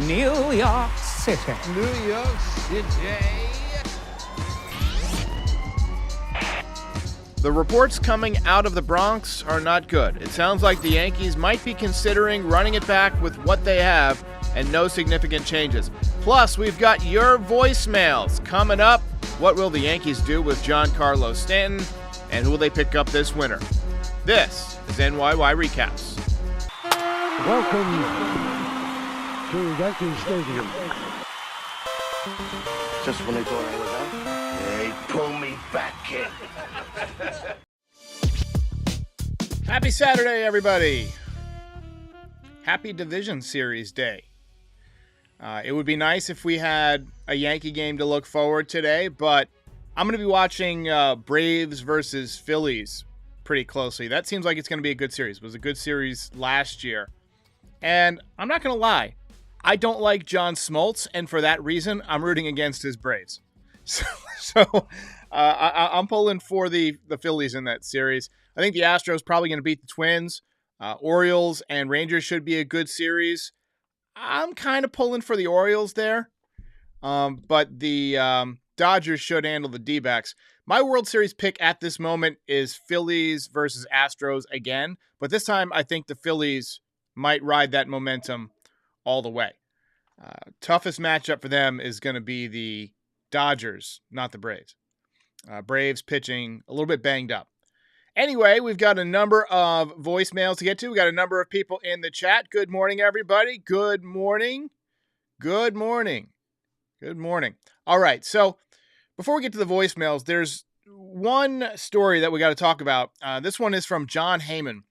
New York City. New York City. The reports coming out of the Bronx are not good. It sounds like the Yankees might be considering running it back with what they have and no significant changes. Plus, we've got your voicemails coming up. What will the Yankees do with Giancarlo Stanton, and who will they pick up this winter? This is NYY Recaps. Welcome to Yankee Stadium. Just when they thought I was out, they pull me back in. Happy Saturday, everybody. Happy Division Series Day. It would be nice if we had a Yankee game to look forward today, but I'm going to be watching Braves versus Phillies pretty closely. That seems like it's going to be a good series. It was a good series last year. And I'm not going to lie, I don't like John Smoltz, and for that reason, I'm rooting against his Braves. So I'm pulling for the Phillies in that series. I think the Astros probably going to beat the Twins. Orioles and Rangers should be a good series. I'm kind of pulling for the Orioles there, but the Dodgers should handle the D-backs. My World Series pick at this moment is Phillies versus Astros again, but this time I think the Phillies might ride that momentum all the way. Toughest matchup for them is going to be the Dodgers, not the Braves. Braves pitching a little bit banged up. Anyway, we've got a number of voicemails to get to. We got a number of people in the chat. Good morning, everybody. Good morning. Good morning. Good morning. All right, so before we get to the voicemails, there's one story that we got to talk about. This one is from John Heyman.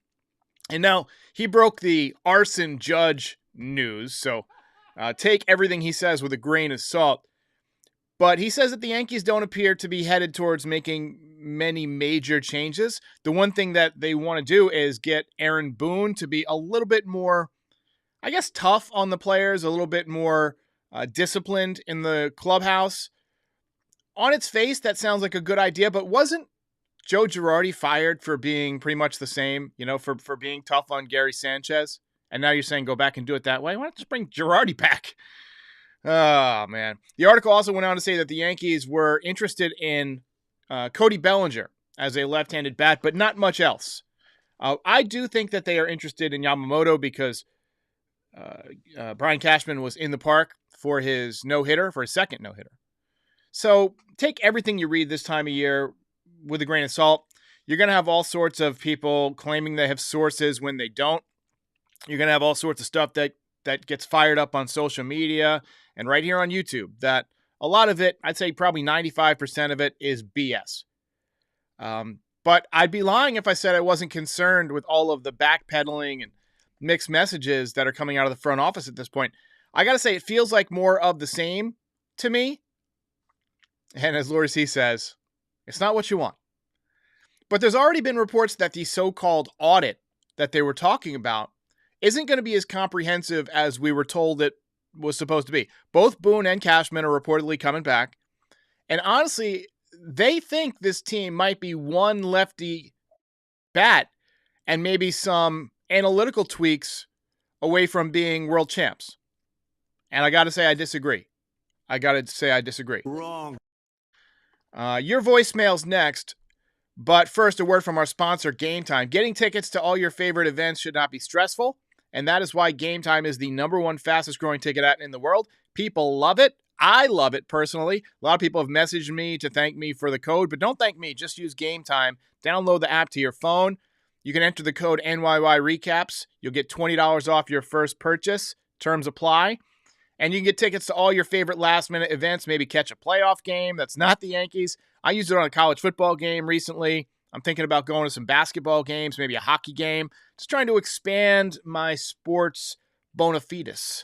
And now he broke the arson judge news, so take everything he says with a grain of salt. But he says that the Yankees don't appear to be headed towards making many major changes. The one thing that they want to do is get Aaron Boone to be a little bit more, I guess, tough on the players, a little bit more disciplined in the clubhouse. On its face, that sounds like a good idea, but wasn't Joe Girardi fired for being pretty much the same, for being tough on Gary Sanchez? And now you're saying go back and do it that way? Why not just bring Girardi back? Oh, man. The article also went on to say that the Yankees were interested in Cody Bellinger as a left-handed bat, but not much else. I do think that they are interested in Yamamoto because Brian Cashman was in the park for his no-hitter, for his second no-hitter. So take everything you read this time of year with a grain of salt. You're going to have all sorts of people claiming they have sources when they don't. You're going to have all sorts of stuff that gets fired up on social media and right here on YouTube, that a lot of it, I'd say probably 95% of it is BS. But I'd be lying if I said I wasn't concerned with all of the backpedaling and mixed messages that are coming out of the front office at this point. I got to say, it feels like more of the same to me. And as Laura C says, it's not what you want. But there's already been reports that the so-called audit that they were talking about isn't going to be as comprehensive as we were told it was supposed to be. Both Boone and Cashman are reportedly coming back. And honestly, they think this team might be one lefty bat and maybe some analytical tweaks away from being world champs. And I got to say, I disagree. Wrong. Your voicemail's next. But first, a word from our sponsor, Game Time. Getting tickets to all your favorite events should not be stressful. And that is why Game Time is the #1 fastest growing ticket app in the world. People love it. I love it personally. A lot of people have messaged me to thank me for the code, but don't thank me. Just use Game Time. Download the app to your phone. You can enter the code NYY Recaps. You'll get $20 off your first purchase. Terms apply. And you can get tickets to all your favorite last-minute events, maybe catch a playoff game that's not the Yankees. I used it on a college football game recently. I'm thinking about going to some basketball games, maybe a hockey game. Just trying to expand my sports bona fides,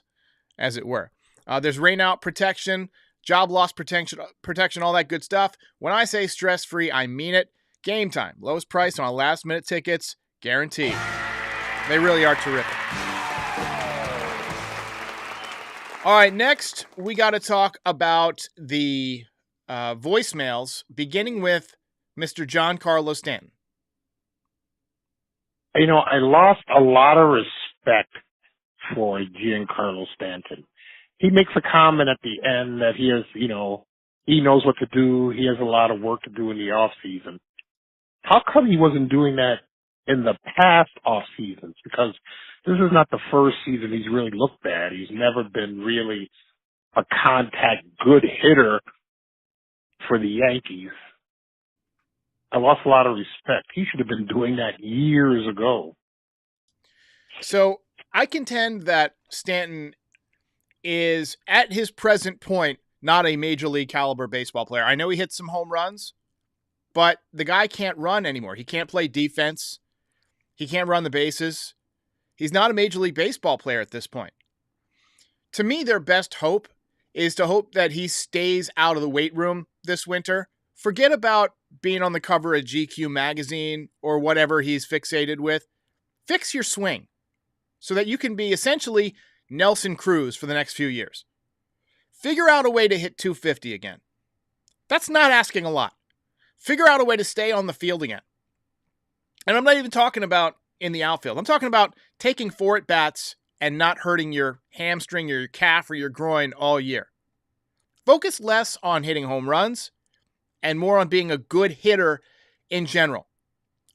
as it were. There's rainout protection, job loss protection, all that good stuff. When I say stress-free, I mean it. Game Time. Lowest price on last-minute tickets, guaranteed. They really are terrific. All right, next, we got to talk about the voicemails, beginning with Mr. Giancarlo Stanton. I lost a lot of respect for Giancarlo Stanton. he makes a comment at the end that he has, he knows what to do. He has a lot of work to do in the off season. How come he wasn't doing that in the past off seasons? Because this is not the first season he's really looked bad. He's never been really a contact good hitter for the Yankees. I lost a lot of respect. He should have been doing that years ago. So I contend that Stanton is, at his present point, not a major league caliber baseball player. I know he hits some home runs, but the guy can't run anymore. He can't play defense. He can't run the bases. He's not a major league baseball player at this point. To me, their best hope is to hope that he stays out of the weight room this winter. Forget about being on the cover of GQ magazine or whatever he's fixated with. Fix your swing so that you can be essentially Nelson Cruz for the next few years. Figure out a way to hit 250 again. That's not asking a lot. Figure out a way to stay on the field again. And I'm not even talking about in the outfield. I'm talking about taking 4 at-bats and not hurting your hamstring or your calf or your groin all year. Focus less on hitting home runs and more on being a good hitter in general.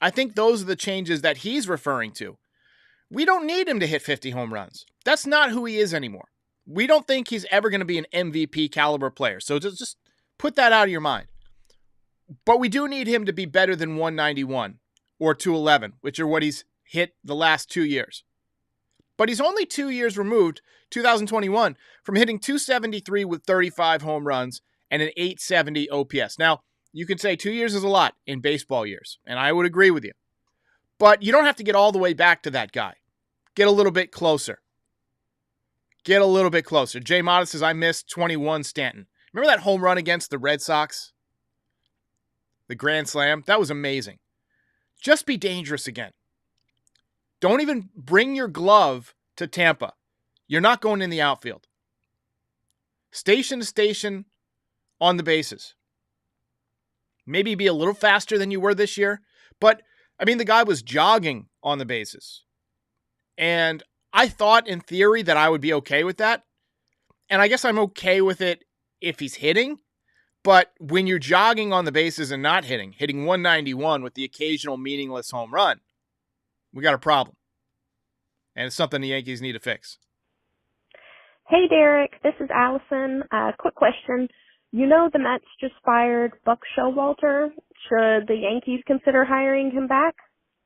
I think those are the changes that he's referring to. We don't need him to hit 50 home runs. That's not who he is anymore. We don't think he's ever going to be an MVP caliber player. So just put that out of your mind. But we do need him to be better than 191 or 211, which are what he's hit the last 2 years. But he's only 2 years removed, 2021, from hitting 273 with 35 home runs and an 870 OPS. Now, you can say 2 years is a lot in baseball years, and I would agree with you. But you don't have to get all the way back to that guy. Get a little bit closer. Get a little bit closer. Jay Mata says, I missed 21 Stanton. Remember that home run against the Red Sox? The grand slam? That was amazing. Just be dangerous again. Don't even bring your glove to Tampa. You're not going in the outfield. Station to station on the bases. Maybe be a little faster than you were this year. But, the guy was jogging on the bases. And I thought in theory that I would be okay with that. And I guess I'm okay with it if he's hitting. But when you're jogging on the bases and not hitting 191 with the occasional meaningless home run, we got a problem. And it's something the Yankees need to fix. Hey, Derek. This is Allison. Quick question. The Mets just fired Buck Showalter. Should the Yankees consider hiring him back?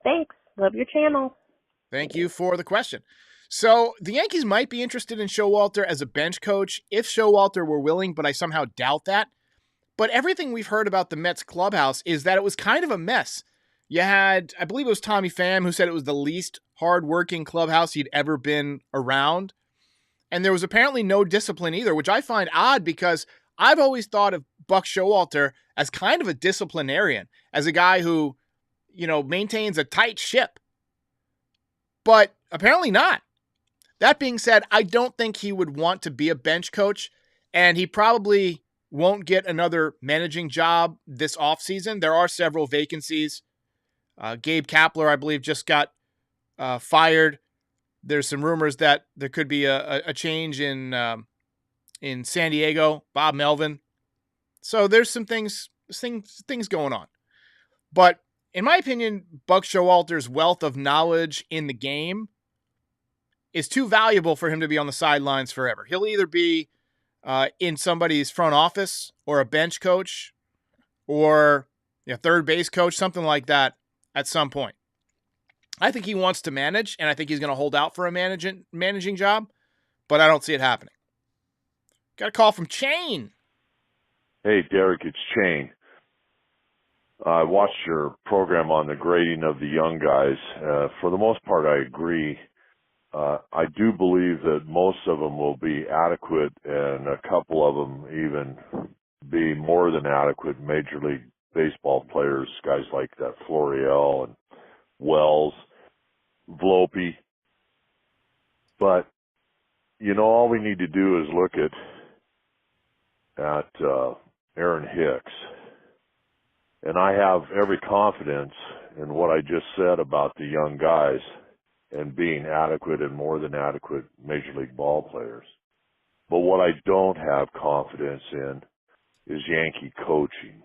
Thanks. Love your channel. Thank you for the question. So the Yankees might be interested in Showalter as a bench coach if Showalter were willing, but I somehow doubt that. But everything we've heard about the Mets clubhouse is that it was kind of a mess. You had, I believe it was Tommy Pham who said it was the least hardworking clubhouse he'd ever been around. And there was apparently no discipline either, which I find odd because I've always thought of Buck Showalter as kind of a disciplinarian, as a guy who, maintains a tight ship. But apparently not. That being said, I don't think he would want to be a bench coach, and he probably won't get another managing job this offseason. There are several vacancies. Gabe Kapler, I believe, just got fired. There's some rumors that there could be a change in San Diego, Bob Melvin. So there's some things going on. But in my opinion, Buck Showalter's wealth of knowledge in the game is too valuable for him to be on the sidelines forever. He'll either be in somebody's front office or a bench coach or a third base coach, something like that at some point. I think he wants to manage, and I think he's going to hold out for a managing job, but I don't see it happening. Got a call from Chain. Hey, Derek, it's Chain. I watched your program on the grading of the young guys. For the most part, I agree. I do believe that most of them will be adequate, and a couple of them even be more than adequate Major League Baseball players, guys like that Florial and Wells, Volpe. But, all we need to do is look at Aaron Hicks. And I have every confidence in what I just said about the young guys and being adequate and more than adequate Major League ball players. But what I don't have confidence in is Yankee coaching.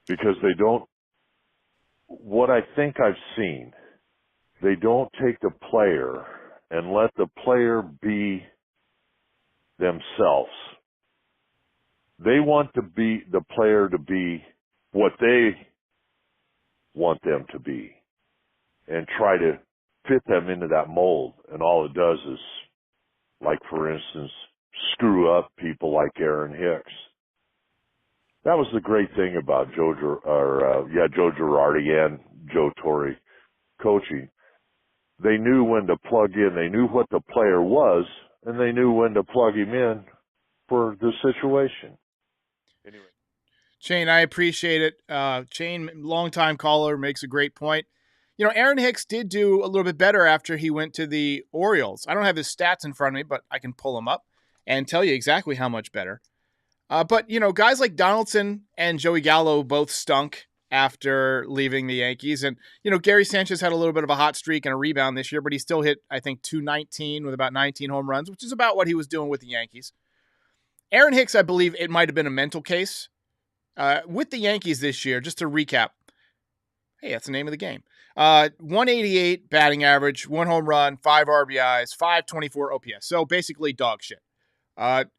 Because they don't, what I think I've seen, they don't take the player and let the player be themselves. They want the player to be what they want them to be and try to fit them into that mold. And all it does is, like, for instance, screw up people like Aaron Hicks. That was the great thing about Joe Girardi and Joe Torre coaching. They knew when to plug in. They knew what the player was, and they knew when to plug him in for the situation. Anyway. Shane, I appreciate it. Shane, longtime caller, makes a great point. You know, Aaron Hicks did do a little bit better after he went to the Orioles. I don't have his stats in front of me, but I can pull them up and tell you exactly how much better. But, you know, guys like Donaldson and Joey Gallo both stunk after leaving the Yankees. And, you know, Gary Sanchez had a little bit of a hot streak and a rebound this year, but he still hit, I think, .219 with about 19 home runs, which is about what he was doing with the Yankees. Aaron Hicks, I believe it might have been a mental case. With the Yankees this year, just to recap, hey, that's the name of the game. 188 batting average, 1 home run, 5 RBIs, 524 OPS. So basically dog shit.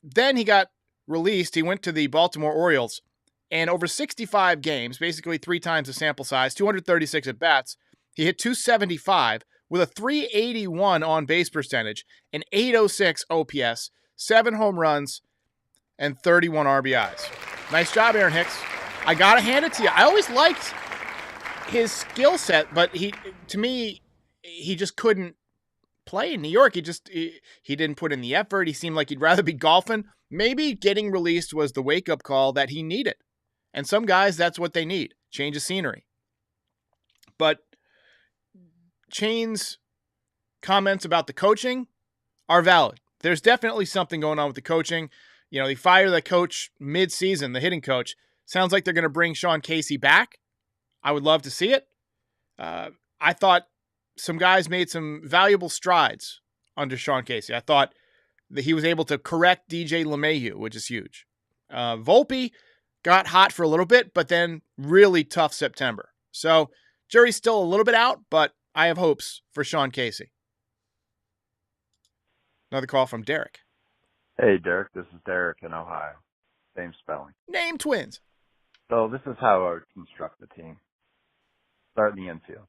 Then he got released. He went to the Baltimore Orioles, and over 65 games, basically 3 times the sample size, 236 at bats, he hit .275 with a .381 on base percentage, an .806 OPS, 7 home runs, and 31 RBIs. Nice job, Aaron Hicks. I got to hand it to you. I always liked his skill set, but he just couldn't play in New York. He didn't put in the effort. He seemed like he'd rather be golfing. Maybe getting released was the wake-up call that he needed. And some guys, that's what they need. Change of scenery. But Shane's comments about the coaching are valid. There's definitely something going on with the coaching. You know, they fire the coach mid-season, the hitting coach. Sounds like they're going to bring Sean Casey back. I would love to see it. I thought some guys made some valuable strides under Sean Casey. I thought that he was able to correct DJ LeMahieu, which is huge. Volpe got hot for a little bit, but then really tough September. So jury's still a little bit out, but I have hopes for Sean Casey. Another call from Derek. Hey, Derek. This is Derek in Ohio. Same spelling. Name twins. So this is how I would construct the team. Start in the infield.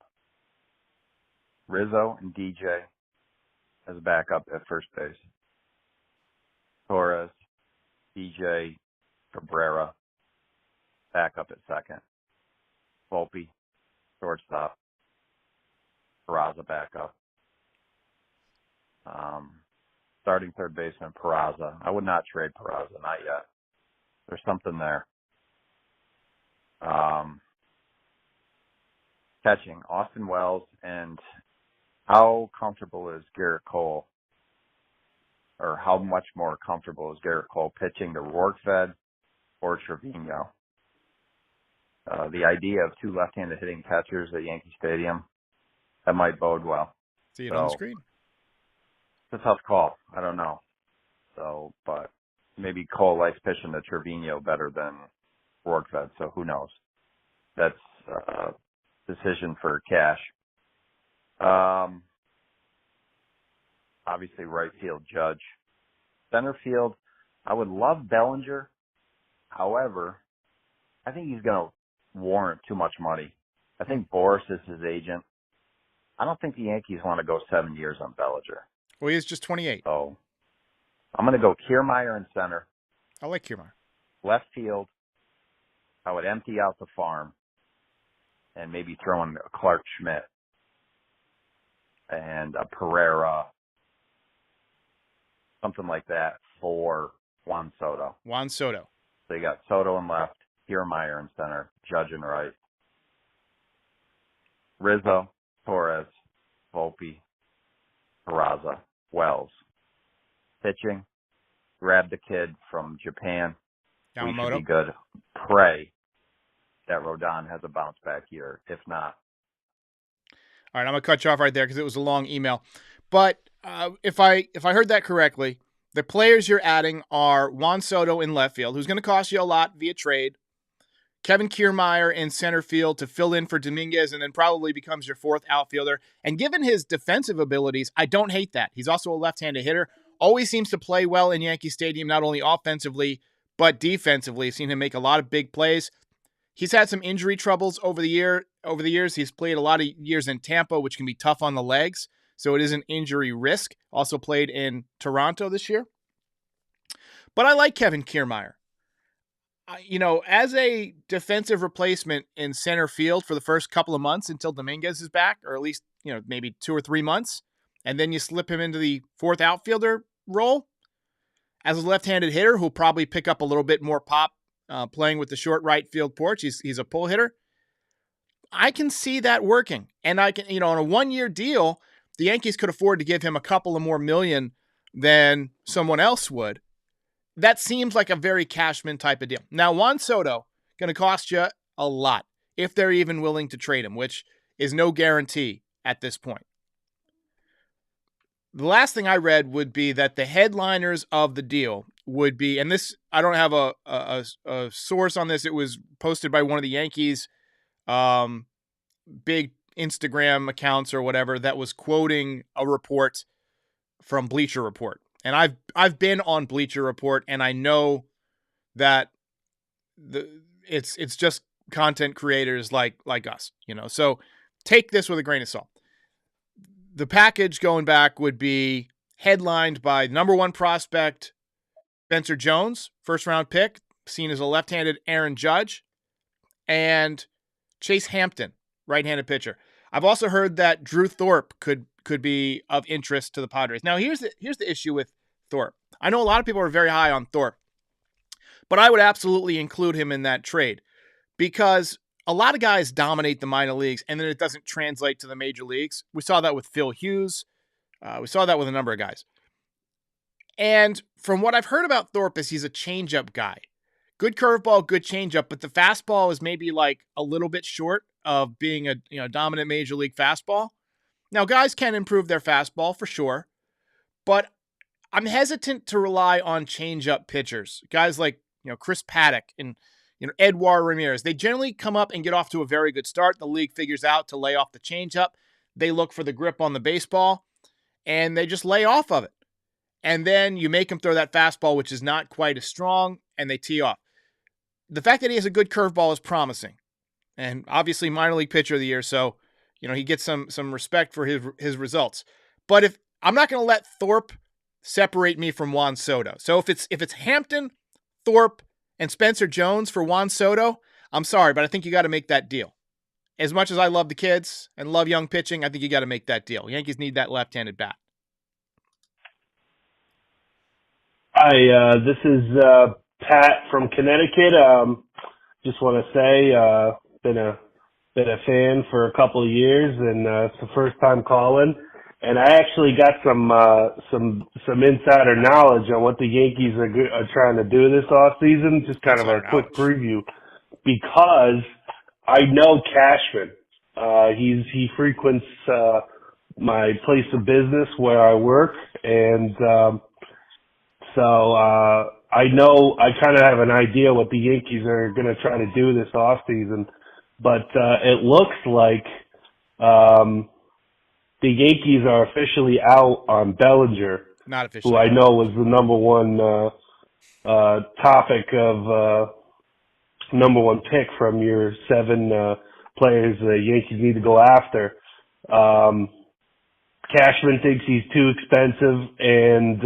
Rizzo and DJ as backup at first base. Torres, DJ, Cabrera, backup at second. Volpe, shortstop. Peraza backup. Starting third baseman, Peraza. I would not trade Peraza, not yet. There's something there. Catching, Austin Wells, and how comfortable is Garrett Cole, or how much more comfortable is Garrett Cole pitching to Rortvedt or Trevino? The idea of 2 left-handed hitting catchers at Yankee Stadium, that might bode well. See it on the screen. It's a tough call. I don't know. So, but maybe Cole likes pitching to Trevino better than Rortvedt, so who knows? That's a decision for Cash. Obviously, right field, Judge. Center field, I would love Bellinger. However, I think he's going to warrant too much money. I think Boris is his agent. I don't think the Yankees want to go 7 years on Bellinger. Well, he is just 28. So I'm going to go Kiermaier in center. I like Kiermaier. Left field, I would empty out the farm and maybe throw in Clark Schmidt and a Pereira, something like that for Juan Soto. Juan Soto. So you got Soto in left, Kiermaier in center, Judge in right. Rizzo, Torres, Volpe, Peraza, Wells. Pitching, grab the kid from Japan. Yamamoto. We should be good. Pray that Rodon has a bounce back year. If not. All right, I'm going to cut you off right there because it was a long email. But if I heard that correctly, The players you're adding are Juan Soto in left field, who's going to cost you a lot via trade. Kevin Kiermaier in center field to fill in for Dominguez and then probably becomes your fourth outfielder. And given his defensive abilities, I don't hate that. He's also a left-handed hitter. Always seems to play well in Yankee Stadium, not only offensively, but defensively. I've seen him make a lot of big plays. He's had some injury troubles over the years. He's played a lot of years in Tampa, which can be tough on the legs. So it is an injury risk. Also played in Toronto this year. But I like Kevin Kiermaier. As a defensive replacement in center field for the first couple of months until Dominguez is back, or at least, maybe 2 or 3 months, and then you slip him into the fourth outfielder role as a left-handed hitter who'll probably pick up a little bit more pop playing with the short right field porch. He's a pull hitter. I can see that working. And I can, on a 1-year deal, the Yankees could afford to give him a couple of more million than someone else would. That seems like a very Cashman type of deal. Now, Juan Soto, going to cost you a lot if they're even willing to trade him, which is no guarantee at this point. The last thing I read would be that the headliners of the deal would be, and this, I don't have a source on this. It was posted by one of the Yankees big Instagram accounts or whatever that was quoting a report from Bleacher Report. And I've been on Bleacher Report, and I know that it's just content creators like us, So take this with a grain of salt. The package going back would be headlined by number 1 prospect Spencer Jones, first-round pick, seen as a left-handed Aaron Judge, and Chase Hampton, right-handed pitcher. I've also heard that Drew Thorpe could be of interest to the Padres. Now, here's the issue with Thorpe. I know a lot of people are very high on Thorpe, but I would absolutely include him in that trade because a lot of guys dominate the minor leagues and then it doesn't translate to the major leagues. We saw that with Phil Hughes. We saw that with a number of guys. And from what I've heard about Thorpe is he's a changeup guy. Good curveball, good changeup, but the fastball is maybe like a little bit short of being a dominant major league fastball. Now, guys can improve their fastball for sure, but I'm hesitant to rely on changeup pitchers. Guys like, Chris Paddock and, Edouard Ramirez. They generally come up and get off to a very good start. The league figures out to lay off the changeup. They look for the grip on the baseball, and they just lay off of it. And then you make them throw that fastball, which is not quite as strong, and they tee off. The fact that he has a good curveball is promising. And obviously minor league pitcher of the year, so he gets some respect for his results. But if I'm not going to let Thorpe separate me from Juan Soto. So if it's Hampton, Thorpe, and Spencer Jones for Juan Soto, I'm sorry, but I think you got to make that deal. As much as I love the kids and love young pitching, I think you got to make that deal. Yankees need that left-handed bat. Hi, this is Pat from Connecticut. Just want to say, been a fan for a couple of years, and it's the first time calling. And I actually got some insider knowledge on what the Yankees are trying to do this offseason. Just kind of a quick preview, because I know Cashman. He frequents my place of business where I work, and so I know I kind of have an idea what the Yankees are going to try to do this offseason. But it looks like the Yankees are officially out on Bellinger, not officially, who I know was the number 1 topic of number 1 pick from your 7 players the Yankees need to go after. Cashman thinks he's too expensive, and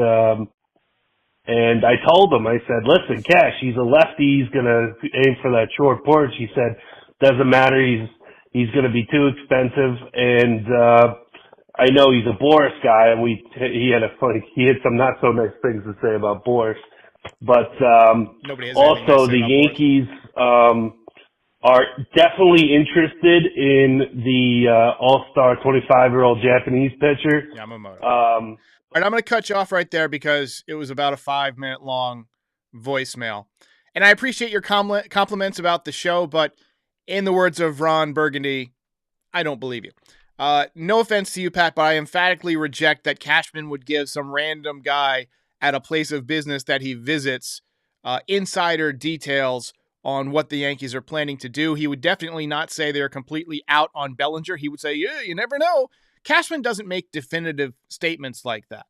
I told him, I said, listen, Cash, he's a lefty, he's going to aim for that short porch. He said, doesn't matter, he's going to be too expensive, and I know he's a Boris guy, and he had some not so nice things to say about Boris, but also the Yankees are definitely interested in the All-Star 25-year-old Japanese pitcher. Yamamoto. All right, I'm going to cut you off right there because it was about a 5-minute long voicemail, and I appreciate your compliments about the show, but in the words of Ron Burgundy, I don't believe you. No offense to you, Pat, but I emphatically reject that Cashman would give some random guy at a place of business that he visits insider details on what the Yankees are planning to do. He would definitely not say they're completely out on Bellinger. He would say, yeah, you never know. Cashman doesn't make definitive statements like that.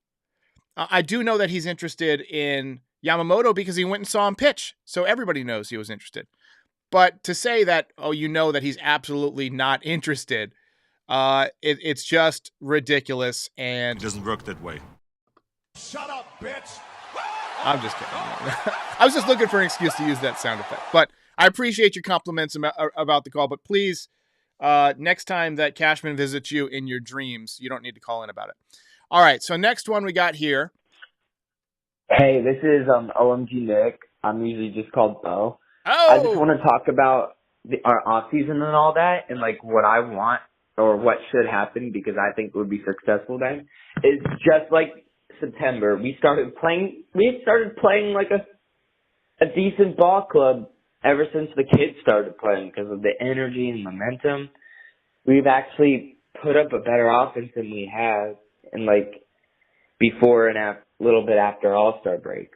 I do know that he's interested in Yamamoto because he went and saw him pitch, so everybody knows he was interested. But to say that, that he's absolutely not interested, it's just ridiculous. And it doesn't work that way. Shut up, bitch. I'm just kidding. I was just looking for an excuse to use that sound effect. But I appreciate your compliments about the call. But please, next time that Cashman visits you in your dreams, you don't need to call in about it. All right, so next one we got here. Hey, this is OMG Nick. I'm usually just called Bo. Oh! I just want to talk about our off-season and all that, and like what I want or what should happen because I think would be successful then is just like September. We had started playing like a decent ball club ever since the kids started playing because of the energy and momentum. We've actually put up a better offense than we have in like before and a little bit after All-Star break.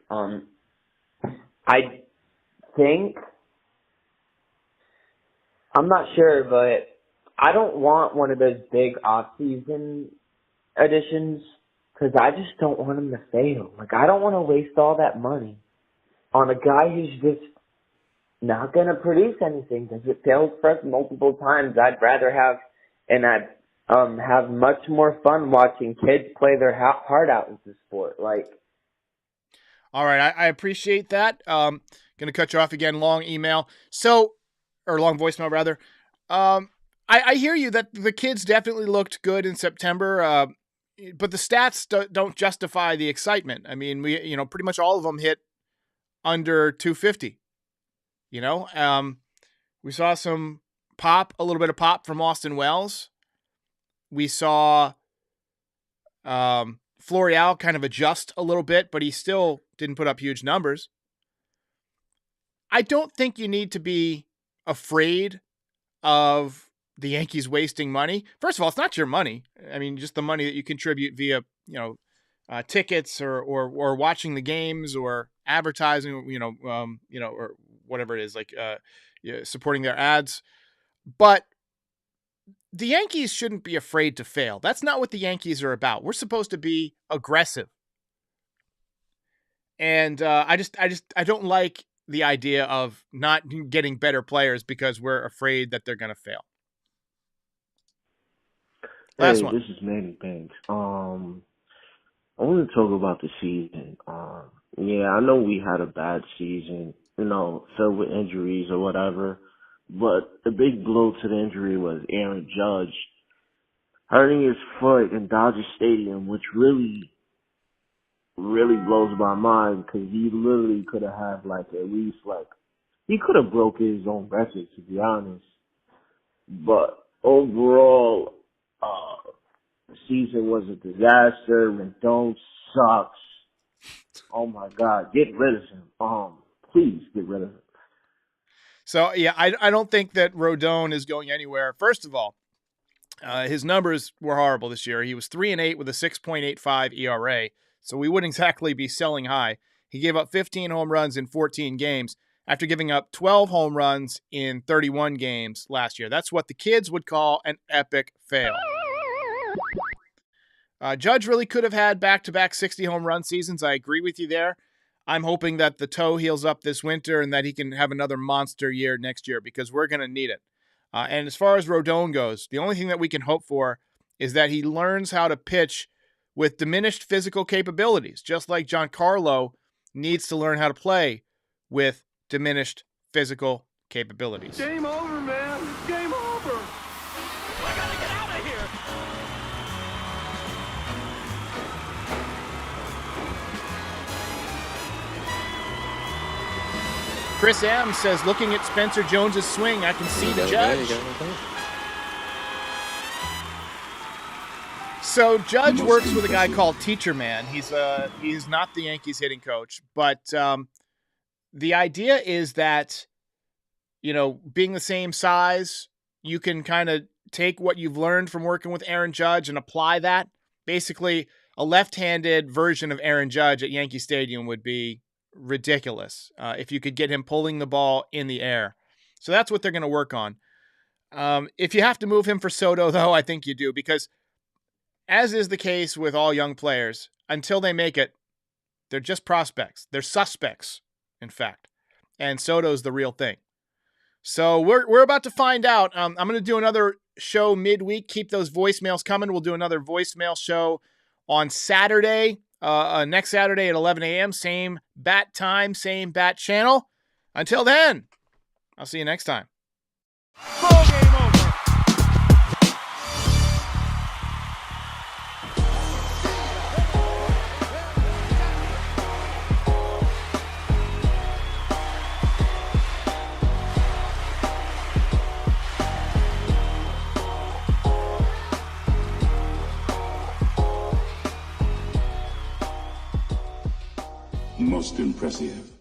I think, I'm not sure, but I don't want one of those big off-season additions because I just don't want him to fail. Like, I don't want to waste all that money on a guy who's just not going to produce anything because it failed for us multiple times. I'd rather have much more fun watching kids play their heart out with the sport. Like, all right, I appreciate that. Going to cut you off again. Long email. Or long voicemail rather. I hear you that the kids definitely looked good in September. But the stats don't justify the excitement. I mean, pretty much all of them hit under 250. We saw a little bit of pop from Austin Wells. We saw Florial kind of adjust a little bit, but he still didn't put up huge numbers. I don't think you need to be afraid of the Yankees wasting money. First of all, it's not your money. I mean, just the money that you contribute via, tickets or watching the games or advertising, or whatever it is, like supporting their ads. But the Yankees shouldn't be afraid to fail. That's not what the Yankees are about. We're supposed to be aggressive. And I don't like the idea of not getting better players because we're afraid that they're going to fail. Last one. This is Manny Banks. I want to talk about the season. I know we had a bad season, filled with injuries or whatever. But the big blow to the injury was Aaron Judge hurting his foot in Dodger Stadium, which really, really blows my mind because he literally could have had he could have broke his own record, to be honest. But overall, the season was a disaster. Rendon sucks. Oh my God, get rid of him. Please get rid of him. So, I don't think that Rodon is going anywhere. First of all, his numbers were horrible this year. He was 3-8 with a 6.85 ERA, so we wouldn't exactly be selling high. He gave up 15 home runs in 14 games after giving up 12 home runs in 31 games last year. That's what the kids would call an epic fail. Judge really could have had back-to-back 60 home run seasons. I agree with you there. I'm hoping that the toe heals up this winter and that he can have another monster year next year because we're going to need it. And as far as Rodon goes, the only thing that we can hope for is that he learns how to pitch with diminished physical capabilities, just like Giancarlo needs to learn how to play with diminished physical capabilities. Game over, man. It's game over. I gotta get out of here. Chris M says, looking at Spencer Jones's swing, I can see the Judge. So Judge works with a guy called Teacher Man. He's not the Yankees hitting coach, but the idea is that, being the same size, you can kind of take what you've learned from working with Aaron Judge and apply that. Basically, a left-handed version of Aaron Judge at Yankee Stadium would be ridiculous if you could get him pulling the ball in the air. So that's what they're going to work on. If you have to move him for Soto, though, I think you do, because as is the case with all young players, until they make it, they're just prospects. They're suspects, in fact. And Soto's the real thing. So we're about to find out. I'm going to do another show midweek. Keep those voicemails coming. We'll do another voicemail show on Saturday, next Saturday at 11 a.m. Same bat time, same bat channel. Until then, I'll see you next time. Ball game over. Most impressive.